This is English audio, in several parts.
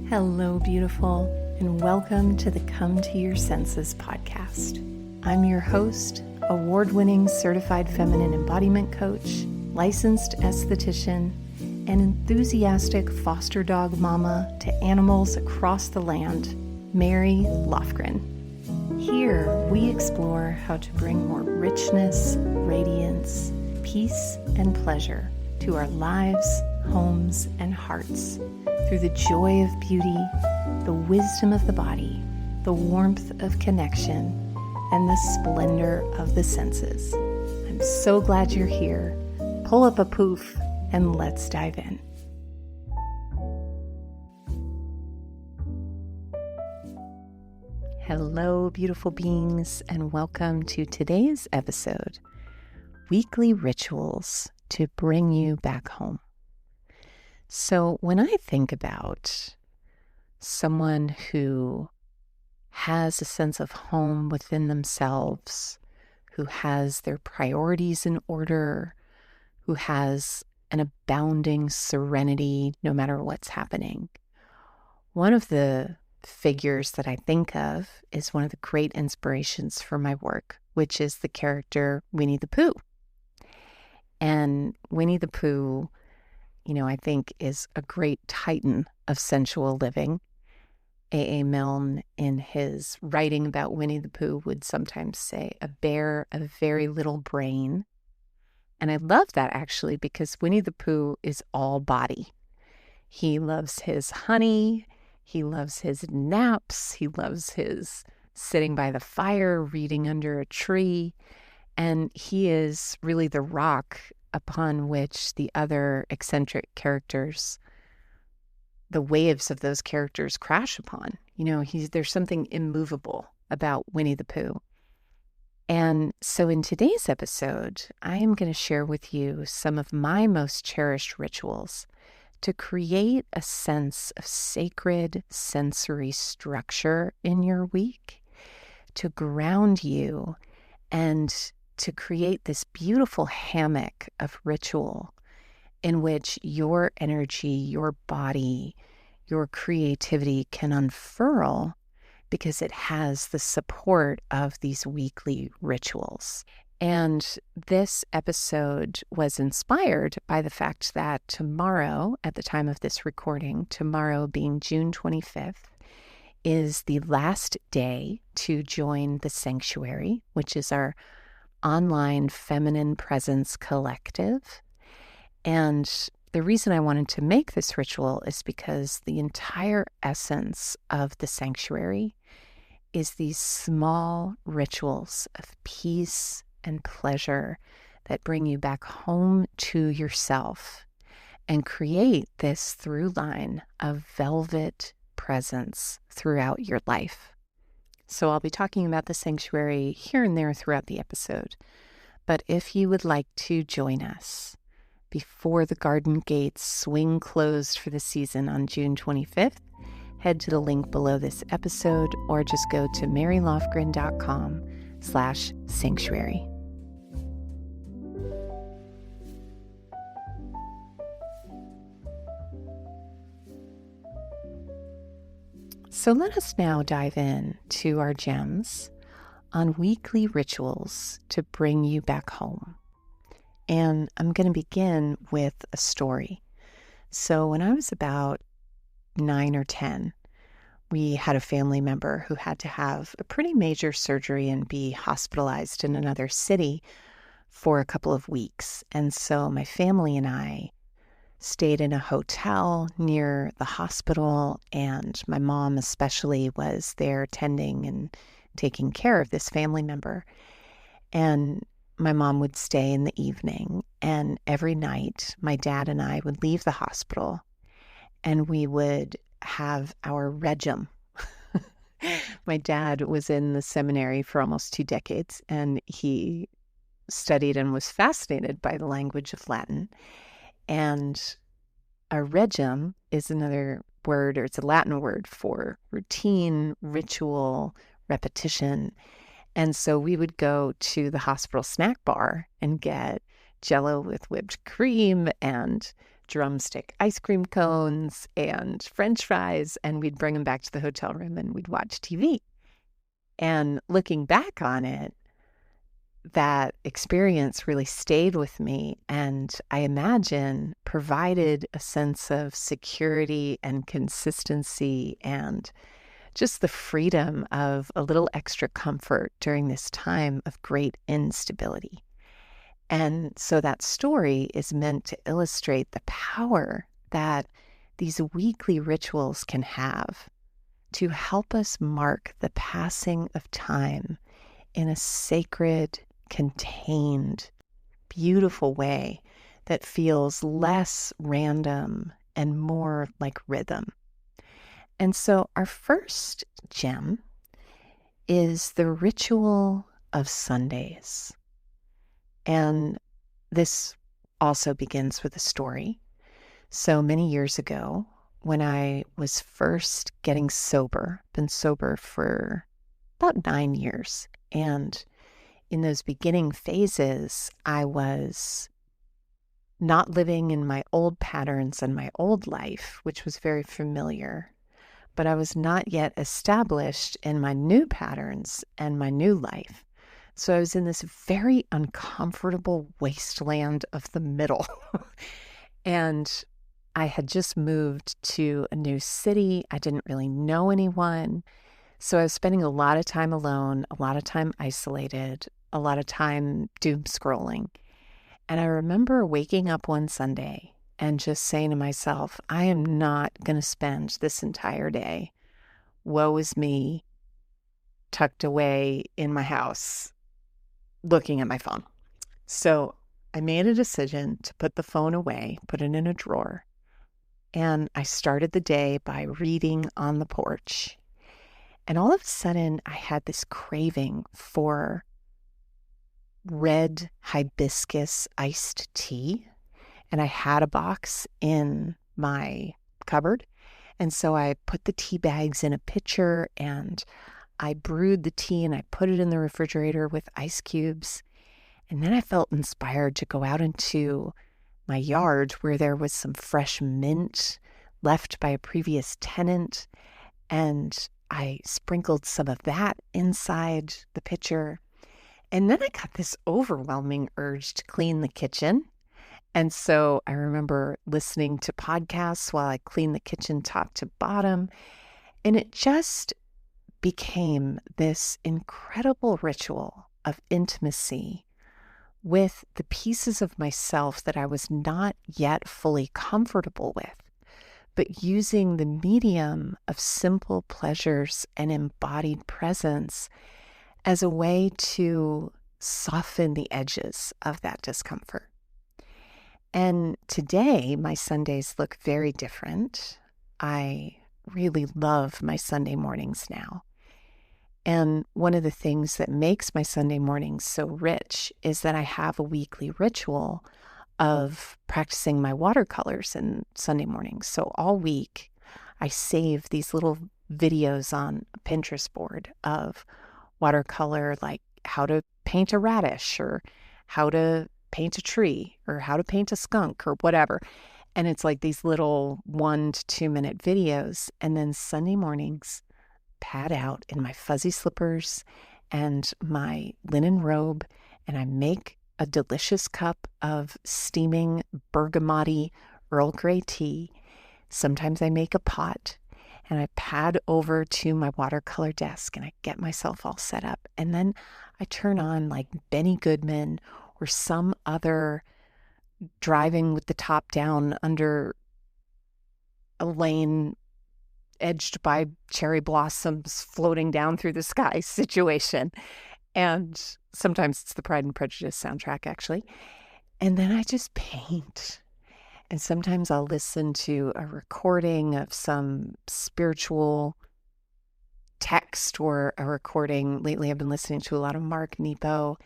Hello, beautiful, and welcome to the Come to Your Senses podcast. I'm your host, award-winning certified feminine embodiment coach, licensed esthetician, and enthusiastic foster dog mama to animals across the land, Mary Lofgren. Here, we explore how to bring more richness, radiance, peace, and pleasure to our lives, homes, and hearts through the joy of beauty, the wisdom of the body, the warmth of connection, and the splendor of the senses. I'm so glad you're here. Pull up a poof and let's dive in. Hello, beautiful beings, and welcome to today's episode, Weekly Rituals to Bring You Back Home. So when I think about someone who has a sense of home within themselves, who has their priorities in order, who has an abounding serenity no matter what's happening, one of the figures that I think of is one of the great inspirations for my work, which is the character Winnie the Pooh. And Winnie the Pooh, I think is a great titan of sensual living. A.A. Milne, in his writing about Winnie the Pooh, would sometimes say, a bear of very little brain. And I love that actually, because Winnie the Pooh is all body. He loves his honey, he loves his naps, he loves his sitting by the fire, reading under a tree, and he is really the rock upon which the other eccentric characters, the waves of those characters crash upon. There's something immovable about Winnie the Pooh. And so in today's episode, I am going to share with you some of my most cherished rituals to create a sense of sacred sensory structure in your week, to ground you and to create this beautiful hammock of ritual in which your energy, your body, your creativity can unfurl because it has the support of these weekly rituals. And this episode was inspired by the fact that tomorrow, at the time of this recording, tomorrow being June 25th, is the last day to join the Sanctuary, which is our online feminine presence collective. And the reason I wanted to make this ritual is because the entire essence of the Sanctuary is these small rituals of peace and pleasure that bring you back home to yourself and create this through line of velvet presence throughout your life. So I'll be talking about the Sanctuary here and there throughout the episode. But if you would like to join us before the garden gates swing closed for the season on June 25th, head to the link below this episode or just go to marylofgren.com/sanctuary. So let us now dive in to our gems on weekly rituals to bring you back home. And I'm going to begin with a story. So when I was about 9 or 10, we had a family member who had to have a pretty major surgery and be hospitalized in another city for a couple of weeks. And so my family and I stayed in a hotel near the hospital, and my mom especially was there tending and taking care of this family member. And my mom would stay in the evening, and every night my dad and I would leave the hospital and we would have our regim. My dad was in the seminary for almost 2 decades, and he studied and was fascinated by the language of Latin. And a regim is another word, or it's a Latin word for routine, ritual, repetition. And so we would go to the hospital snack bar and get Jell-O with whipped cream and drumstick ice cream cones and French fries, and we'd bring them back to the hotel room and we'd watch TV. And looking back on it, that experience really stayed with me, and I imagine provided a sense of security and consistency and just the freedom of a little extra comfort during this time of great instability. And so that story is meant to illustrate the power that these weekly rituals can have to help us mark the passing of time in a sacred, contained, beautiful way that feels less random and more like rhythm. And so our first gem is the ritual of Sundays. And this also begins with a story. So many years ago, when I was first getting sober, been sober for about 9 years, and in those beginning phases, I was not living in my old patterns and my old life, which was very familiar, but I was not yet established in my new patterns and my new life. So I was in this very uncomfortable wasteland of the middle. And I had just moved to a new city. I didn't really know anyone. So I was spending a lot of time alone, a lot of time isolated, a lot of time doom scrolling. And I remember waking up one Sunday and just saying to myself, I am not going to spend this entire day, woe is me, tucked away in my house, looking at my phone. So I made a decision to put the phone away, put it in a drawer. And I started the day by reading on the porch. And all of a sudden, I had this craving for red hibiscus iced tea. And I had a box in my cupboard. And so I put the tea bags in a pitcher and I brewed the tea and I put it in the refrigerator with ice cubes. And then I felt inspired to go out into my yard where there was some fresh mint left by a previous tenant. And I sprinkled some of that inside the pitcher. And then I got this overwhelming urge to clean the kitchen. And so I remember listening to podcasts while I cleaned the kitchen top to bottom. And it just became this incredible ritual of intimacy with the pieces of myself that I was not yet fully comfortable with, but using the medium of simple pleasures and embodied presence as a way to soften the edges of that discomfort. And today, my Sundays look very different. I really love my Sunday mornings now. And one of the things that makes my Sunday mornings so rich is that I have a weekly ritual of practicing my watercolors in Sunday mornings. So all week, I save these little videos on a Pinterest board of watercolor, like how to paint a radish or how to paint a tree or how to paint a skunk or whatever. And it's like these little 1 to 2 minute videos. And then Sunday mornings, pad out in my fuzzy slippers and my linen robe, and I make a delicious cup of steaming bergamot Earl Grey tea. Sometimes I make a pot, and I pad over to my watercolor desk and I get myself all set up. And then I turn on like Benny Goodman or some other driving with the top down under a lane edged by cherry blossoms floating down through the sky situation. And sometimes it's the Pride and Prejudice soundtrack, actually. And then I just paint. And sometimes I'll listen to a recording of some spiritual text or a recording. Lately, I've been listening to a lot of Mark Nepo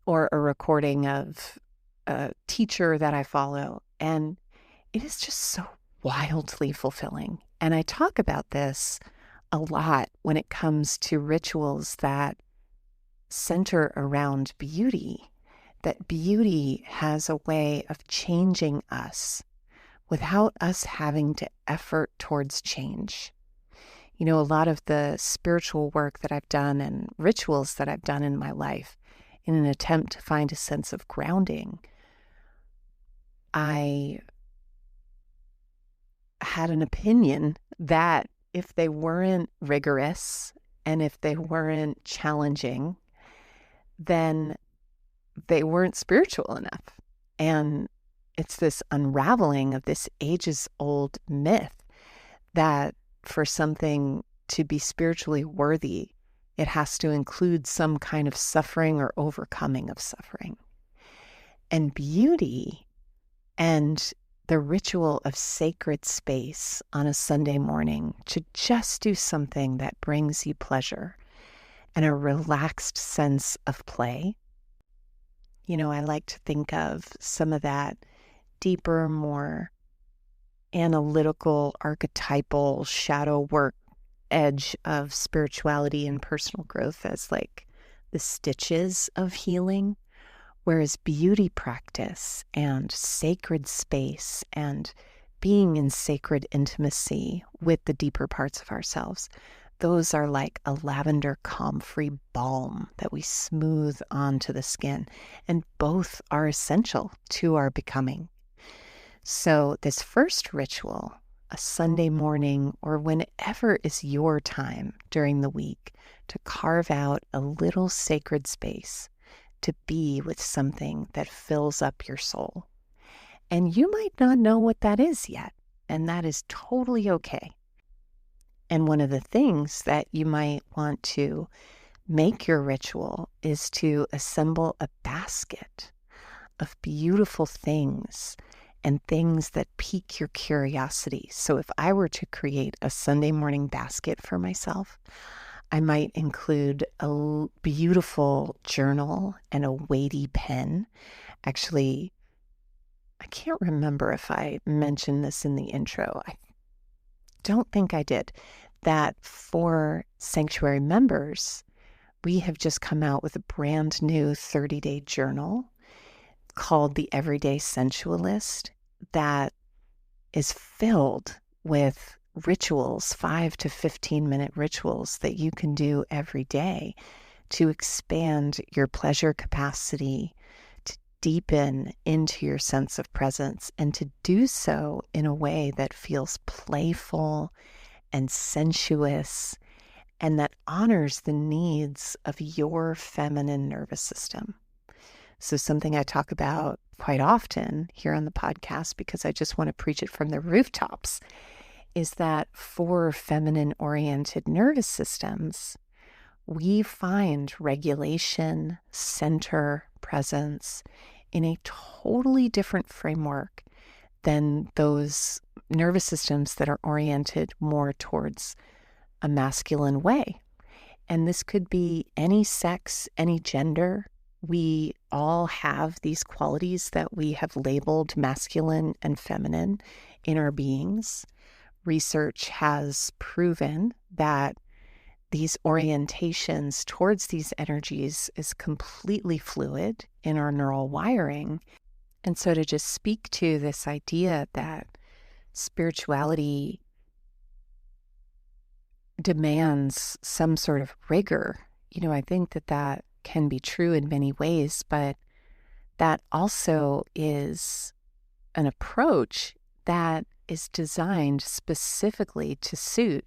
or a recording of a teacher that I follow. And it is just so wildly fulfilling. And I talk about this a lot when it comes to rituals that center around beauty, that beauty has a way of changing us without us having to effort towards change. A lot of the spiritual work that I've done and rituals that I've done in my life in an attempt to find a sense of grounding, I had an opinion that if they weren't rigorous and if they weren't challenging, then they weren't spiritual enough. And it's this unraveling of this ages-old myth that for something to be spiritually worthy, it has to include some kind of suffering or overcoming of suffering. And beauty and the ritual of sacred space on a Sunday morning to just do something that brings you pleasure and a relaxed sense of play. I like to think of some of that deeper, more analytical, archetypal shadow work edge of spirituality and personal growth as like the stitches of healing, whereas beauty practice and sacred space and being in sacred intimacy with the deeper parts of ourselves, those are like a lavender comfrey balm that we smooth onto the skin, and both are essential to our becoming. So this first ritual, a Sunday morning or whenever is your time during the week to carve out a little sacred space to be with something that fills up your soul. And you might not know what that is yet, and that is totally okay. And one of the things that you might want to make your ritual is to assemble a basket of beautiful things and things that pique your curiosity. So if I were to create a Sunday morning basket for myself, I might include a beautiful journal and a weighty pen. Actually, I can't remember if I mentioned this in the intro. I don't think I did. That for Sanctuary members, we have just come out with a brand new 30-day journal called the Everyday Sensualist that is filled with rituals, 5 to 15-minute rituals that you can do every day to expand your pleasure capacity, to deepen into your sense of presence, and to do so in a way that feels playful and sensuous and that honors the needs of your feminine nervous system. So something I talk about quite often here on the podcast, because I just want to preach it from the rooftops, is that for feminine-oriented nervous systems, we find regulation, center, presence in a totally different framework than those nervous systems that are oriented more towards a masculine way. And this could be any sex, any gender. We all have these qualities that we have labeled masculine and feminine in our beings. Research has proven that these orientations towards these energies is completely fluid in our neural wiring. And so to just speak to this idea that spirituality demands some sort of rigor, I think that can be true in many ways, but that also is an approach that is designed specifically to suit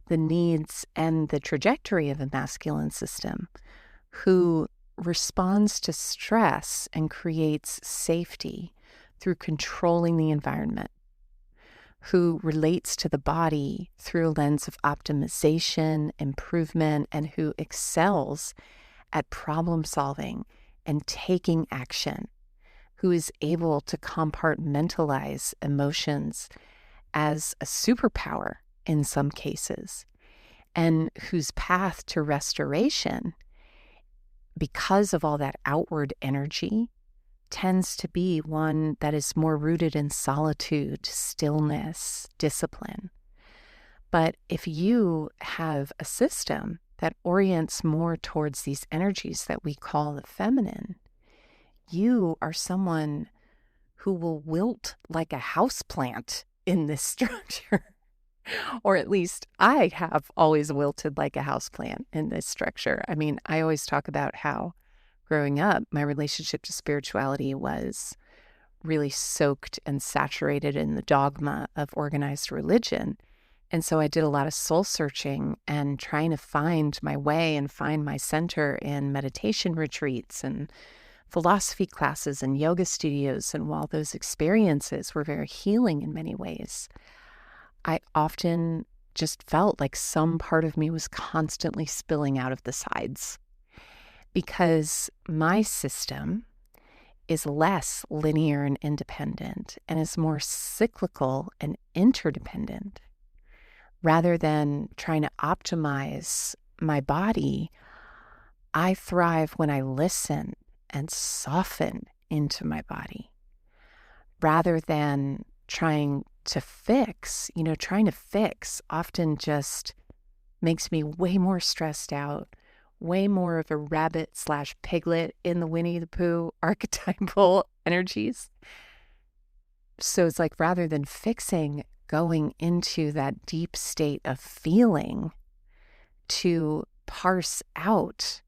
the needs and the trajectory of a masculine system who responds to stress and creates safety through controlling the environment, who relates to the body through a lens of optimization, improvement, and who excels at problem solving and taking action, who is able to compartmentalize emotions as a superpower in some cases, and whose path to restoration, because of all that outward energy, tends to be one that is more rooted in solitude, stillness, discipline. But if you have a system that orients more towards these energies that we call the feminine, you are someone who will wilt like a houseplant in this structure. Or at least I have always wilted like a houseplant in this structure. I mean, I always talk about how growing up, my relationship to spirituality was really soaked and saturated in the dogma of organized religion. And so I did a lot of soul searching and trying to find my way and find my center in meditation retreats and philosophy classes and yoga studios. And while those experiences were very healing in many ways, I often just felt like some part of me was constantly spilling out of the sides because my system is less linear and independent and is more cyclical and interdependent. Rather than trying to optimize my body, I thrive when I listen and soften into my body. Rather than trying to fix often just makes me way more stressed out, way more of a rabbit/piglet in the Winnie the Pooh archetypal energies. So it's like rather than fixing, going into that deep state of feeling to parse out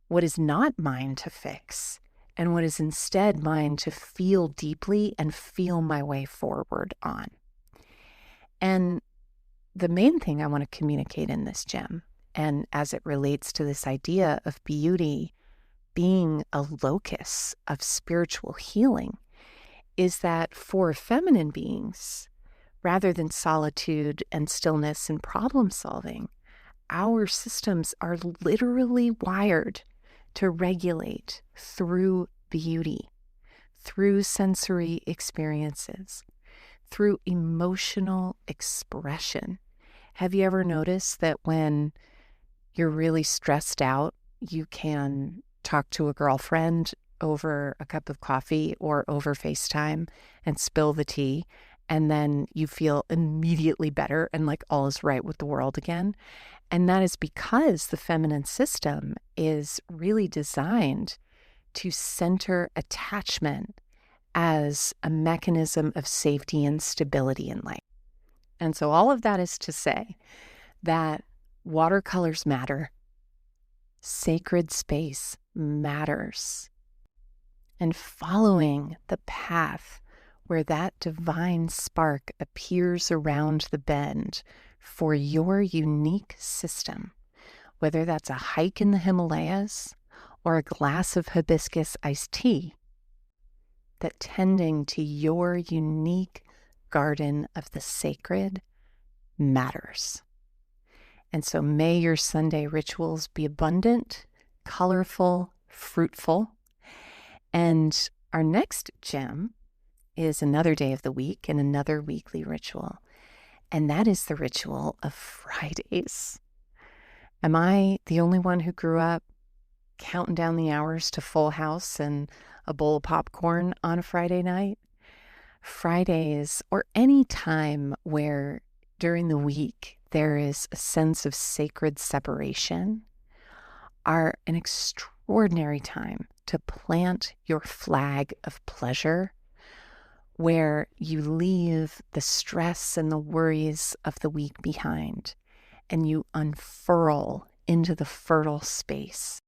what is not mine to fix and what is instead mine to feel deeply and feel my way forward on. And the main thing I want to communicate in this gem, and as it relates to this idea of beauty being a locus of spiritual healing, is that for feminine beings, rather than solitude and stillness and problem solving, our systems are literally wired to regulate through beauty, through sensory experiences, through emotional expression. Have you ever noticed that when you're really stressed out, you can talk to a girlfriend over a cup of coffee or over FaceTime and spill the tea, and then you feel immediately better and like all is right with the world again? And that is because the feminine system is really designed to center attachment as a mechanism of safety and stability in life. And so all of that is to say that watercolors matter, sacred space matters, and following the path where that divine spark appears around the bend for your unique system, whether that's a hike in the Himalayas or a glass of hibiscus iced tea, that tending to your unique garden of the sacred matters. And so may your Sunday rituals be abundant, colorful, fruitful. And our next gem is another day of the week and another weekly ritual. And that is the ritual of Fridays. Am I the only one who grew up counting down the hours to Full House and a bowl of popcorn on a Friday night? Fridays, or any time where during the week there is a sense of sacred separation, are an extraordinary time to plant your flag of pleasure, where you leave the stress and the worries of the week behind and you unfurl into the fertile space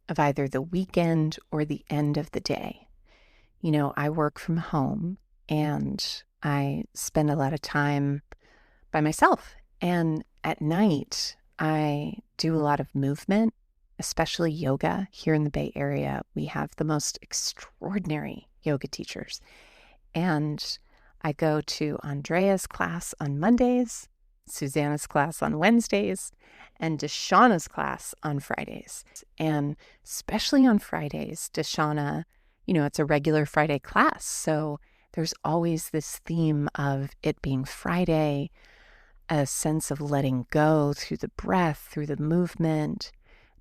of either the weekend or the end of the day. You know, I work from home and I spend a lot of time by myself. And at night, I do a lot of movement, especially yoga. Here in the Bay Area, we have the most extraordinary yoga teachers. And I go to Andrea's class on Mondays, Susanna's class on Wednesdays, and Deshauna's class on Fridays. And especially on Fridays, Deshauna, you know, it's a regular Friday class. So there's always this theme of it being Friday, a sense of letting go through the breath, through the movement.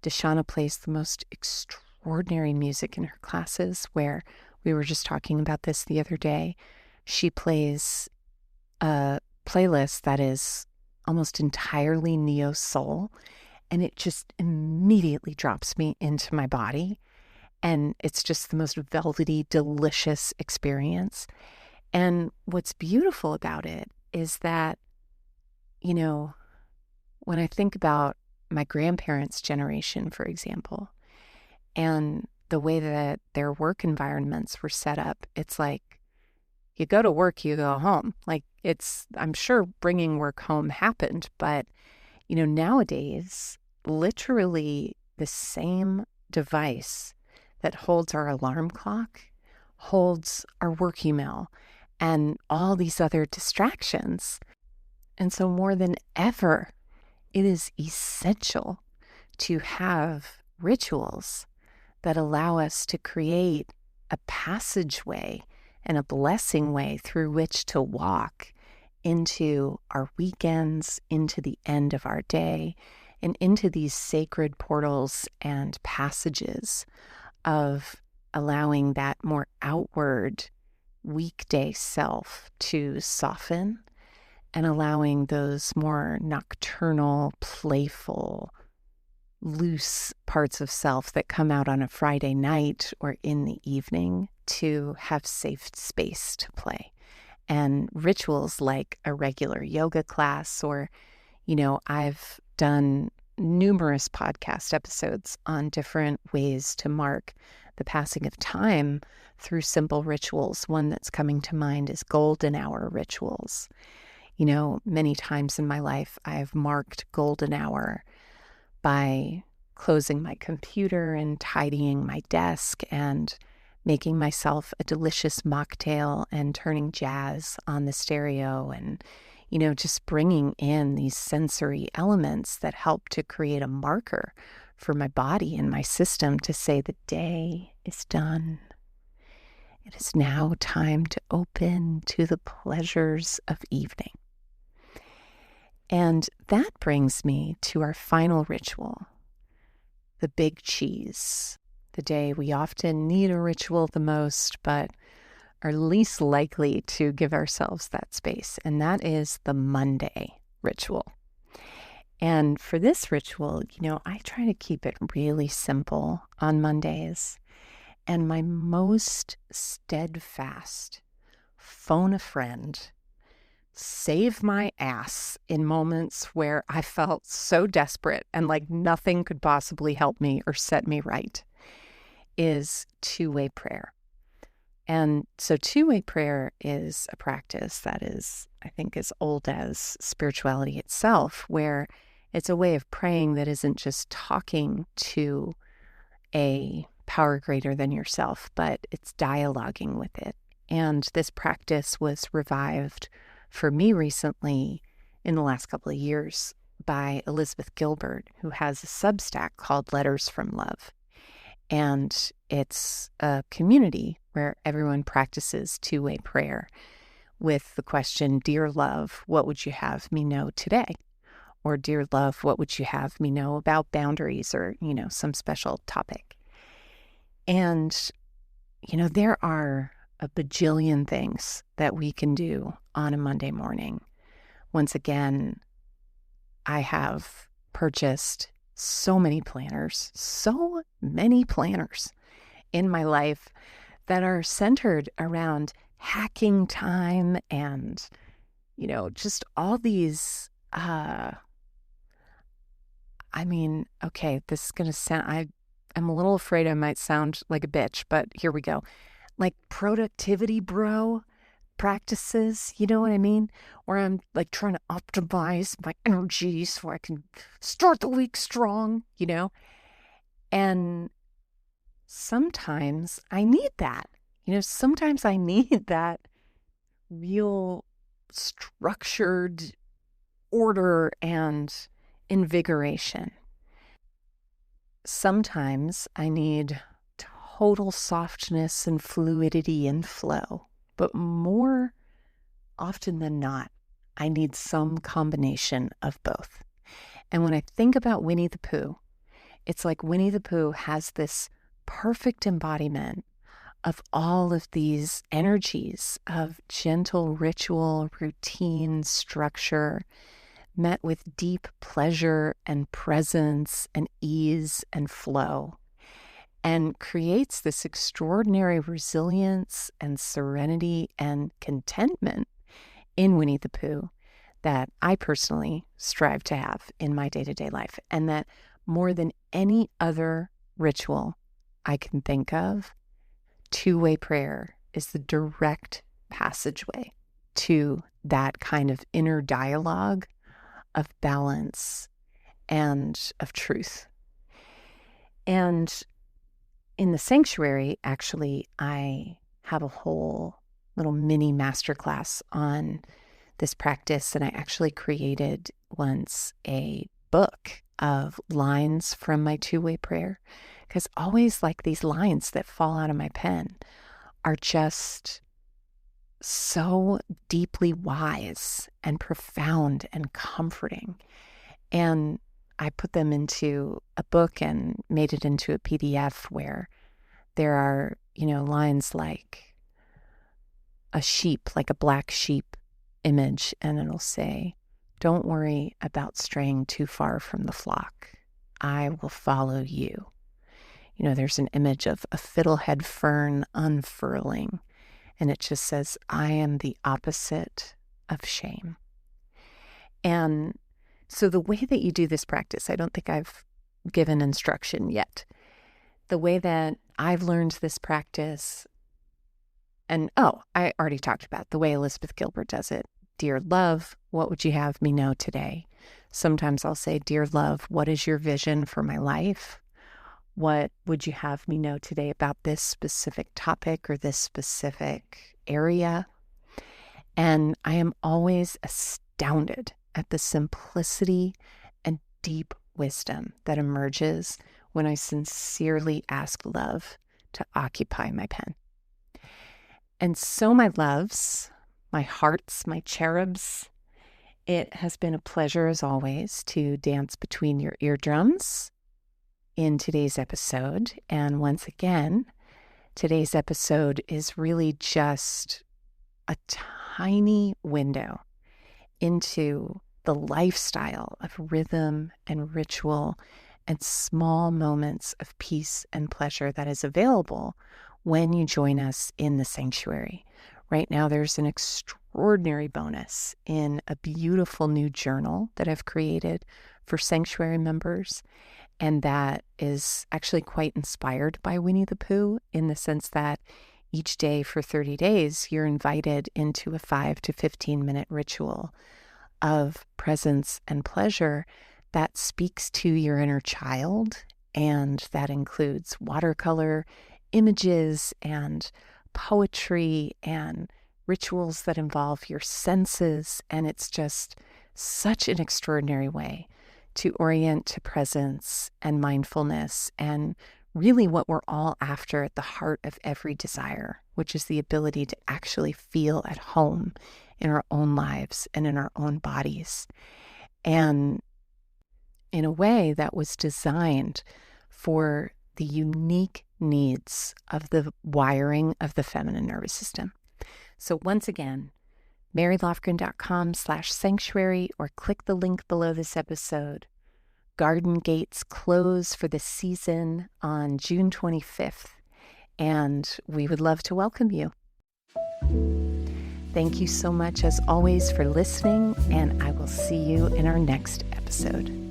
Deshauna plays the most extraordinary music in her classes, where we were just talking about this the other day. She plays a playlist that is almost entirely neo soul, and it just immediately drops me into my body. And it's just the most velvety, delicious experience. And what's beautiful about it is that, you know, when I think about my grandparents' generation, for example, and the way that their work environments were set up, it's like you go to work, you go home. Like I'm sure bringing work home happened, but, nowadays, literally the same device that holds our alarm clock holds our work email and all these other distractions. And so more than ever, it is essential to have rituals that allow us to create a passageway and a blessing way through which to walk into our weekends, into the end of our day, and into these sacred portals and passages of allowing that more outward weekday self to soften and allowing those more nocturnal, playful, loose parts of self that come out on a Friday night or in the evening to have safe space to play. And rituals like a regular yoga class, or, I've done numerous podcast episodes on different ways to mark the passing of time through simple rituals. One that's coming to mind is golden hour rituals. Many times in my life, I've marked golden hour by closing my computer and tidying my desk and making myself a delicious mocktail and turning jazz on the stereo and, just bringing in these sensory elements that help to create a marker for my body and my system to say the day is done. It is now time to open to the pleasures of evening. And that brings me to our final ritual, the big cheese, the day we often need a ritual the most, but are least likely to give ourselves that space. And that is the Monday ritual. And for this ritual, I try to keep it really simple on Mondays. And my most steadfast phone a friend, save my ass in moments where I felt so desperate and like nothing could possibly help me or set me right is two-way prayer. And so two-way prayer is a practice that is, I think, as old as spirituality itself, where it's a way of praying that isn't just talking to a power greater than yourself, but it's dialoguing with it. And this practice was revived for me recently in the last couple of years by Elizabeth Gilbert, who has a Substack called Letters from Love. And it's a community where everyone practices two-way prayer with the question, Dear Love, what would you have me know today? Or Dear Love, what would you have me know about boundaries or, some special topic? And, there are a bajillion things that we can do on a Monday morning. Once again, I have purchased so many planners in my life that are centered around hacking time and, just all these, this is going to sound, I'm a little afraid I might sound like a bitch, but here we go. Like productivity bro practices, you know what I mean? Where I'm like trying to optimize my energy so I can start the week strong, And sometimes I need that. Sometimes I need that real structured order and invigoration. Sometimes I need total softness and fluidity and flow, but more often than not, I need some combination of both. And when I think about Winnie the Pooh, it's like Winnie the Pooh has this perfect embodiment of all of these energies of gentle ritual, routine, structure, met with deep pleasure and presence and ease and flow. and creates this extraordinary resilience and serenity and contentment in Winnie the Pooh that I personally strive to have in my day-to-day life, and that more than any other ritual I can think of, two-way prayer is the direct passageway to that kind of inner dialogue of balance and of truth. And in the sanctuary, actually, I have a whole little mini masterclass on this practice, and I actually created once a book of lines from my two-way prayer, because always like these lines that fall out of my pen are just so deeply wise and profound and comforting. And I put them into a book and made it into a PDF where there are, lines like a sheep, like a black sheep image, and it'll say, "Don't worry about straying too far from the flock. I will follow you." There's an image of a fiddlehead fern unfurling, and it just says, "I am the opposite of shame." And so the way that you do this practice, I don't think I've given instruction yet. The way that I've learned this practice, and I already talked about the way Elizabeth Gilbert does it. "Dear love, what would you have me know today?" Sometimes I'll say, "Dear love, what is your vision for my life? What would you have me know today about this specific topic or this specific area?" And I am always astounded at the simplicity and deep wisdom that emerges when I sincerely ask love to occupy my pen. And so, my loves, my hearts, my cherubs, it has been a pleasure as always to dance between your eardrums in today's episode. And once again, today's episode is really just a tiny window into the lifestyle of rhythm and ritual and small moments of peace and pleasure that is available when you join us in the sanctuary. Right now, there's an extraordinary bonus in a beautiful new journal that I've created for sanctuary members. And that is actually quite inspired by Winnie the Pooh, in the sense that each day for 30 days, you're invited into a 5 to 15-minute ritual of presence and pleasure that speaks to your inner child. And that includes watercolor images and poetry and rituals that involve your senses. And it's just such an extraordinary way to orient to presence and mindfulness, and really what we're all after at the heart of every desire, which is the ability to actually feel at home in our own lives and in our own bodies. And in a way that was designed for the unique needs of the wiring of the feminine nervous system. So once again, marylofgren.com/sanctuary, or click the link below this episode. Garden gates close for the season on June 25th, and we would love to welcome you. Thank you so much, as always, for listening, and I will see you in our next episode.